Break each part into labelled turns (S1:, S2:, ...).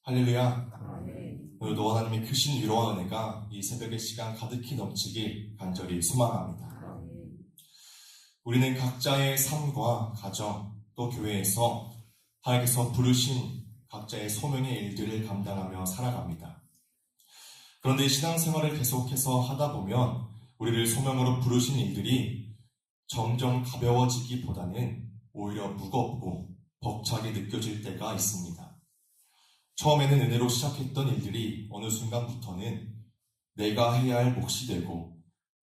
S1: 할렐루야. 오늘도 하나님의 크신 위로와 은혜가 이 새벽의 시간 가득히 넘치길 간절히 소망합니다. 우리는 각자의 삶과 가정 또 교회에서 하나님께서 부르신 각자의 소명의 일들을 감당하며 살아갑니다. 그런데 신앙생활을 계속해서 하다 보면 우리를 소명으로 부르신 일들이 점점 가벼워지기보다는 오히려 무겁고 벅차게 느껴질 때가 있습니다. 처음에는 은혜로 시작했던 일들이 어느 순간부터는 내가 해야 할 몫이 되고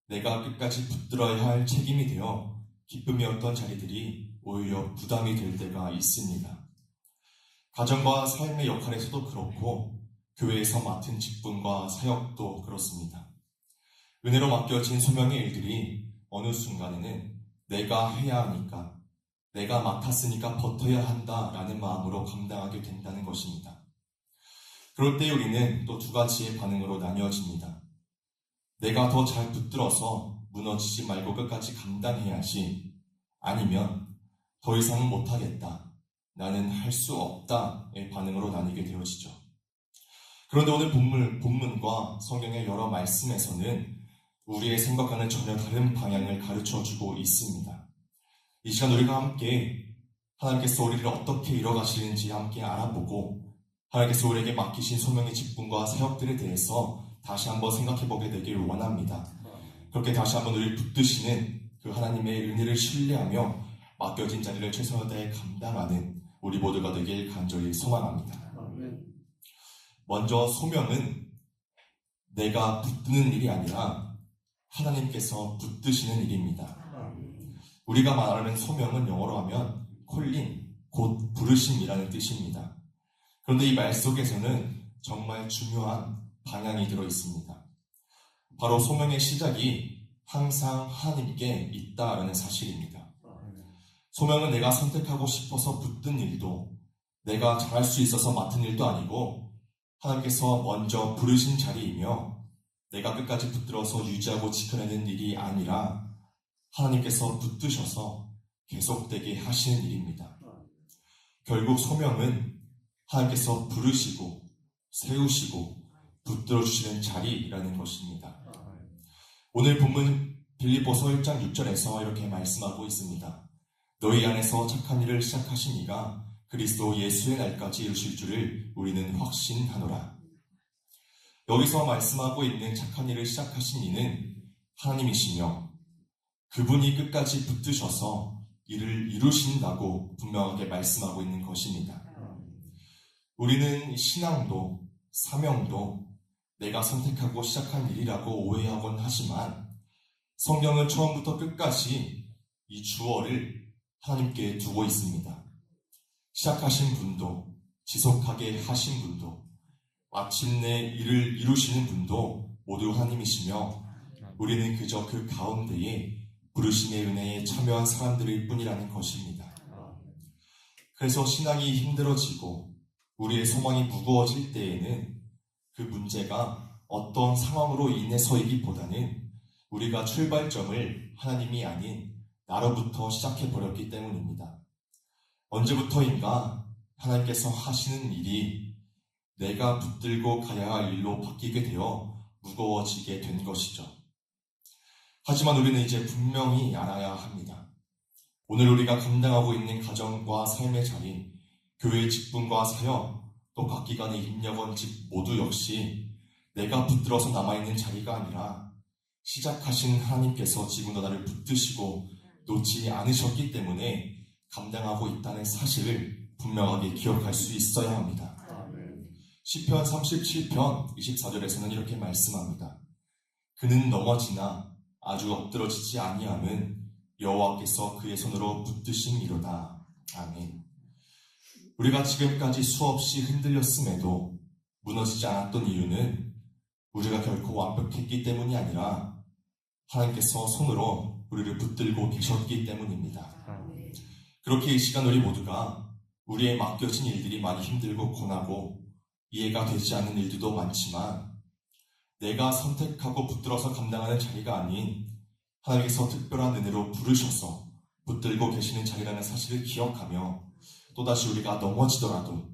S1: 내가 끝까지 붙들어야 할 책임이 되어 기쁨이었던 자리들이 오히려 부담이 될 때가 있습니다. 가정과 삶의 역할에서도 그렇고 교회에서 맡은 직분과 사역도 그렇습니다. 은혜로 맡겨진 소명의 일들이 어느 순간에는 내가 해야 하니까, 내가 맡았으니까 버텨야 한다라는 마음으로 감당하게 된다는 것입니다. 그럴 때 우리는 또 두 가지의 반응으로 나뉘어집니다. 내가 더 잘 붙들어서 무너지지 말고 끝까지 감당해야지, 아니면 더 이상은 못하겠다, 나는 할 수 없다의 반응으로 나뉘게 되어지죠. 그런데 오늘 본문과 성경의 여러 말씀에서는 우리의 생각과는 전혀 다른 방향을 가르쳐주고 있습니다. 이 시간 우리가 함께 하나님께서 우리를 어떻게 이뤄가시는지 함께 알아보고 하나님께서 우리에게 맡기신 소명의 직분과 사역들에 대해서 다시 한번 생각해보게 되길 원합니다. 그렇게 다시 한번 우리를 붙드시는 그 하나님의 은혜를 신뢰하며 맡겨진 자리를 최선을 다해 감당하는 우리 모두가 되길 간절히 소망합니다. 먼저 소명은 내가 붙드는 일이 아니라 하나님께서 붙드시는 일입니다. 우리가 말하는 소명은 영어로 하면 콜링, 곧 부르심이라는 뜻입니다. 그런데 이 말 속에서는 정말 중요한 방향이 들어 있습니다. 바로 소명의 시작이 항상 하나님께 있다라는 사실입니다. 소명은 내가 선택하고 싶어서 붙든 일도, 내가 잘할 수 있어서 맡은 일도 아니고 하나님께서 먼저 부르신 자리이며 내가 끝까지 붙들어서 유지하고 지켜내는 일이 아니라 하나님께서 붙드셔서 계속되게 하시는 일입니다. 결국 소명은 하나님께서 부르시고 세우시고 붙들어주시는 자리라는 것입니다. 오늘 본문 빌립보서 1장 6절에서 이렇게 말씀하고 있습니다. 너희 안에서 착한 일을 시작하신 이가 그리스도 예수의 날까지 이루실 줄을 우리는 확신하노라. 여기서 말씀하고 있는 착한 일을 시작하신 이는 하나님이시며 그분이 끝까지 붙드셔서 이를 이루신다고 분명하게 말씀하고 있는 것입니다. 우리는 신앙도 사명도 내가 선택하고 시작한 일이라고 오해하곤 하지만 성경은 처음부터 끝까지 이 주어를 하나님께 두고 있습니다. 시작하신 분도 지속하게 하신 분도 마침내 이를 이루시는 분도 모두 하나님이시며 우리는 그저 그 가운데에 부르심의 은혜에 참여한 사람들일 뿐이라는 것입니다. 그래서 신앙이 힘들어지고 우리의 소망이 무거워질 때에는 그 문제가 어떤 상황으로 인해서이기보다는 우리가 출발점을 하나님이 아닌 나로부터 시작해버렸기 때문입니다. 언제부터인가 하나님께서 하시는 일이 내가 붙들고 가야 할 일로 바뀌게 되어 무거워지게 된 것이죠. 하지만 우리는 이제 분명히 알아야 합니다. 오늘 우리가 감당하고 있는 가정과 삶의 자리, 교회의 직분과 사역, 또 각 기관의 임력원직 모두 역시 내가 붙들어서 남아있는 자리가 아니라 시작하신 하나님께서 지금도 나를 붙드시고 놓지 않으셨기 때문에 감당하고 있다는 사실을 분명하게 기억할 수 있어야 합니다. 시편 37편 24절에서는 이렇게 말씀합니다. 그는 넘어지나 아주 엎드러지지 아니함은 여호와께서 그의 손으로 붙드심이로다. 아멘. 우리가 지금까지 수없이 흔들렸음에도 무너지지 않았던 이유는 우리가 결코 완벽했기 때문이 아니라 하나님께서 손으로 우리를 붙들고 계셨기 때문입니다. 그렇게 이 시간 우리 모두가 우리의 맡겨진 일들이 많이 힘들고 고나고 이해가 되지 않는 일들도 많지만 내가 선택하고 붙들어서 감당하는 자리가 아닌 하나님께서 특별한 은혜로 부르셔서 붙들고 계시는 자리라는 사실을 기억하며 또다시 우리가 넘어지더라도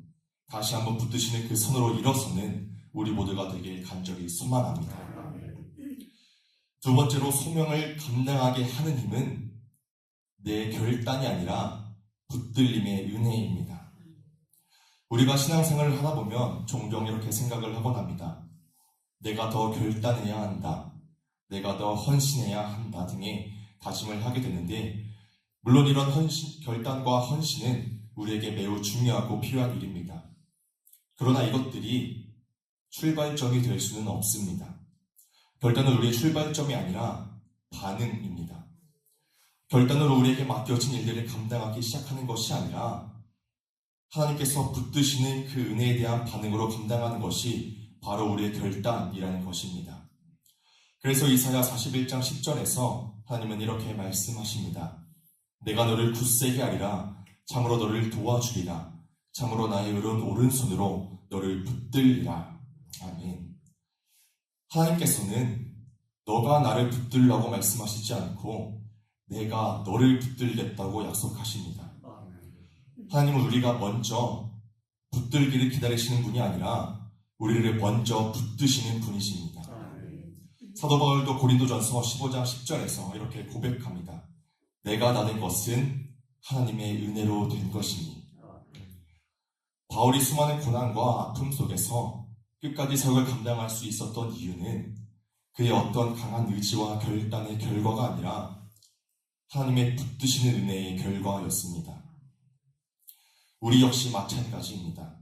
S1: 다시 한번 붙드시는 그 손으로 일어서는 우리 모두가 되길 간절히 소망합니다. 두 번째로 소명을 감당하게 하는 힘은 내 결단이 아니라 붙들림의 은혜입니다. 우리가 신앙생활을 하다 보면 종종 이렇게 생각을 하곤 합니다. 내가 더 결단해야 한다. 내가 더 헌신해야 한다 등의 다짐을 하게 되는데, 물론 이런 결단과 헌신은 우리에게 매우 중요하고 필요한 일입니다. 그러나 이것들이 출발점이 될 수는 없습니다. 결단은 우리의 출발점이 아니라 반응입니다. 결단으로 우리에게 맡겨진 일들을 감당하기 시작하는 것이 아니라 하나님께서 붙드시는 그 은혜에 대한 반응으로 감당하는 것이 바로 우리의 결단이라는 것입니다. 그래서 이사야 41장 10절에서 하나님은 이렇게 말씀하십니다. 내가 너를 굳세게 하리라. 참으로 너를 도와주리라. 참으로 나의 오른손으로 너를 붙들리라. 아멘. 하나님께서는 너가 나를 붙들라고 말씀하시지 않고 내가 너를 붙들겠다고 약속하십니다. 하나님은 우리가 먼저 붙들기를 기다리시는 분이 아니라 우리를 먼저 붙드시는 분이십니다. 사도 바울도 고린도전서 15장 10절에서 이렇게 고백합니다. 내가 나는 것은 하나님의 은혜로 된 것이니. 바울이 수많은 고난과 아픔 속에서 끝까지 사역을 감당할 수 있었던 이유는 그의 어떤 강한 의지와 결단의 결과가 아니라 하나님의 붙드시는 은혜의 결과였습니다. 우리 역시 마찬가지입니다.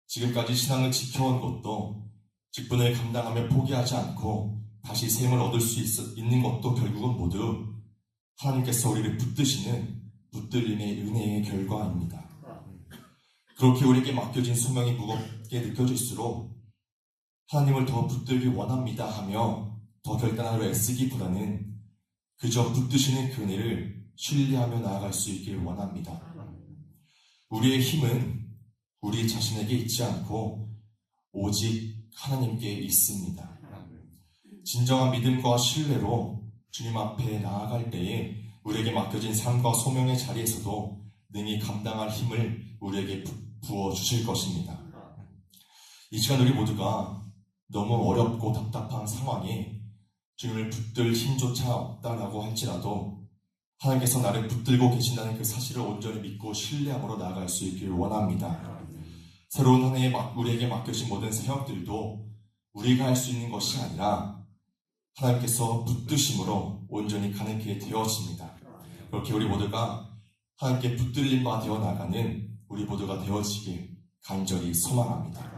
S1: 지금까지 신앙을 지켜온 것도 직분을 감당하며 포기하지 않고 다시 샘을 얻을 수 있는 것도 결국은 모두 하나님께서 우리를 붙드시는 붙들림의 은혜의 결과입니다. 그렇게 우리에게 맡겨진 소명이 무겁게 느껴질수록 하나님을 더 붙들기 원합니다 하며 더 결단하려 애쓰기보다는 그저 붙드시는 그 은혜를 신뢰하며 나아갈 수 있길 원합니다. 우리의 힘은 우리 자신에게 있지 않고 오직 하나님께 있습니다. 진정한 믿음과 신뢰로 주님 앞에 나아갈 때에 우리에게 맡겨진 삶과 소명의 자리에서도 능히 감당할 힘을 우리에게 부어주실 것입니다. 이 시간 우리 모두가 너무 어렵고 답답한 상황에 주님을 붙들 힘조차 없다라고 할지라도 하나님께서 나를 붙들고 계신다는 그 사실을 온전히 믿고 신뢰함으로 나아갈 수 있기를 원합니다. 새로운 한 해에 우리에게 맡겨진 모든 사역들도 우리가 할 수 있는 것이 아니라 하나님께서 붙드심으로 온전히 가능하게 되어집니다. 그렇게 우리 모두가 하나님께 붙들림 바 되어 나가는 우리 모두가 되어지길 간절히 소망합니다.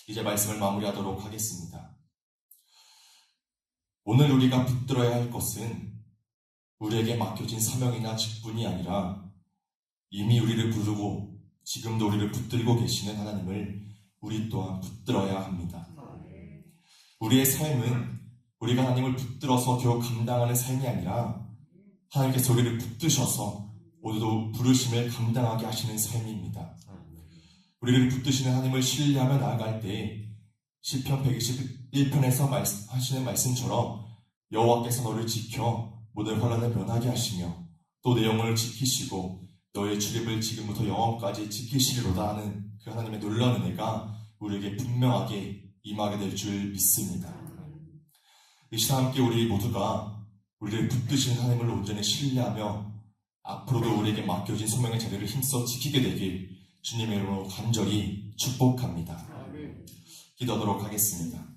S1: 이제 말씀을 마무리하도록 하겠습니다. 오늘 우리가 붙들어야 할 것은 우리에게 맡겨진 사명이나 직분이 아니라 이미 우리를 부르고 지금도 우리를 붙들고 계시는 하나님을 우리 또한 붙들어야 합니다. 우리의 삶은 우리가 하나님을 붙들어서 겨우 감당하는 삶이 아니라 하나님께서 우리를 붙드셔서 오늘도 부르심을 감당하게 하시는 삶입니다. 우리를 붙드시는 하나님을 신뢰하며 나아갈 때 시편 121편에서 하시는 말씀처럼 여호와께서 너를 지켜 모든 환난을 면하게 하시며 또 내 영혼을 지키시고 너의 출입을 지금부터 영원까지 지키시리로다 하는 그 하나님의 놀라운 은혜가 우리에게 분명하게 임하게 될 줄 믿습니다. 이 시간 함께 우리 모두가 우리를 붙드시는 하나님을 온전히 신뢰하며 앞으로도 우리에게 맡겨진 소명의 자리를 힘써 지키게 되길 주님의 이름으로 간절히 축복합니다. 기도하도록 하겠습니다.